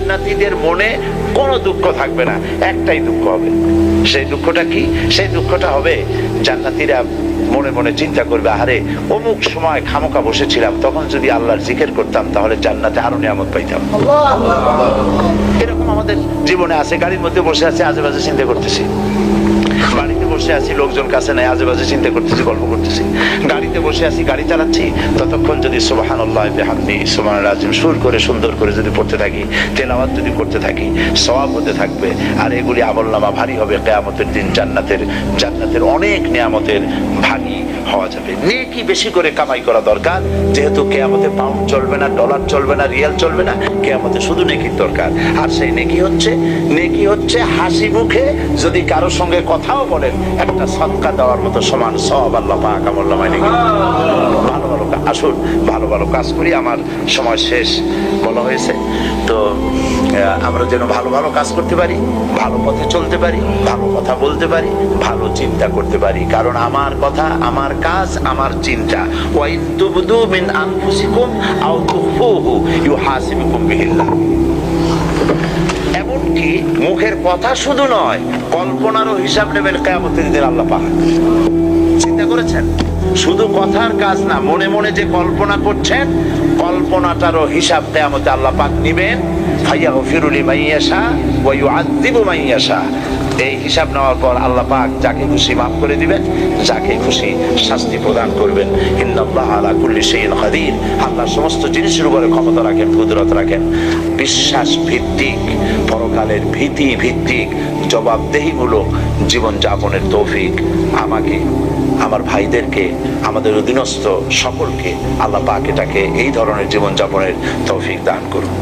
জান্নাতীদের মনে কোনো দুঃখ থাকবে না, একটাই দুঃখ হবে। সেই দুঃখটা কি? সেই দুঃখটা হবে জান্নাতীরা মনে মনে চিন্তা করবে, আরে অমুক সময় খামোকা বসেছিলাম, তখন যদি আল্লাহর জিকির করতাম তাহলে জান্নাতে আরো নিয়ামত পাইতাম। এরকম আমাদের জীবনে আছে। গাড়ির মধ্যে বসে আছে, আজেবাজে চিন্তা করতেছি। বাড়িতে বসে আছি, লোকজন কাছে নাই, আজেবাজে চিন্তা করতেছি, গল্প করতেছি। গাড়িতে বসে আছি, গাড়ি চালাচ্ছি, ততক্ষণ যদি সুবহানাল্লাহ বিহামদিহি সুবহানাল আযীম সুর করে সুন্দর করে যদি পড়তে থাকি, তেলাওয়াত যদি করতে থাকি, সওয়াব হতে থাকবে। আর এগুলি আমলনামা ভারী হবে কিয়ামতের দিন। জান্নাতের অনেক নিয়ামতের ভাগী হওয়া যাবে। নেকি বেশি করে কামাই করা দরকার, যেহেতু কিয়ামতে পাউন্ড চলবে না, ডলার চলবে না, রিয়াল চলবে না, কিয়ামতে শুধু নেকির দরকার। আর সেই নেকি হচ্ছে হাসি মুখে যদি কারোর সঙ্গে কথাও বলেন, একটা সদকা দেওয়ার মতো সমান সওয়াব আল্লাহ পাক আমলনামায় নেকি। আসুন ভালো ভালো কাজ করি। আমার সময় শেষ বলা হয়েছে, তো আমরা যেন ভালো ভালো কাজ করতে পারি, ভালো পথে চলতে পারি, ভালো কথা বলতে পারি, ভালো চিন্তা করতে পারি। কারণ আমার কথা, আমার কাজ, আমার চিন্তা, ওয়া ইন তুবদু মিন আনফুসিকুম আও তুখফুহু ইউহাসিবুকুম বিহিল্লাহ। এমনকি মুখের কথা শুধু নয়, কল্পনারও হিসাব নেবেন কিয়ামতের দিন আল্লাহ পাক। চিন্তা করেছেন? শুধু কথার কাজ না, মনে মনে যে কল্পনা করছেন, কল্পনাটারও হিসাব কিয়ামতে আল্লাহ পাক নেবেন। ফায়াগফিরু লিমান ইয়াশা ওয়া ইউআযযিবু মান ইয়াশা। এই হিসাব নেওয়ার পর আল্লাহ পাক যাকে খুশি মাফ করে দিবেন, যাকে খুশি শাস্তি প্রদান করবেন। ইন্নাল্লাহা আলা কুল্লি শাইইন কাদির। আল্লাহ সমস্ত জিনিসের উপরে ক্ষমতা রাখেন, কুদরত রাখেন। বিশ্বাস ভিত্তিক, পরকালের ভীতি ভিত্তিক, জবাবদেহিমূলক জীবন যাপনের তৌফিক আমাকে, আমার ভাইদেরকে, আমাদের অধীনস্থ সকলকে আল্লাহ পাক এটাকে এই ধরনের জীবন যাপনের তৌফিক দান করুন।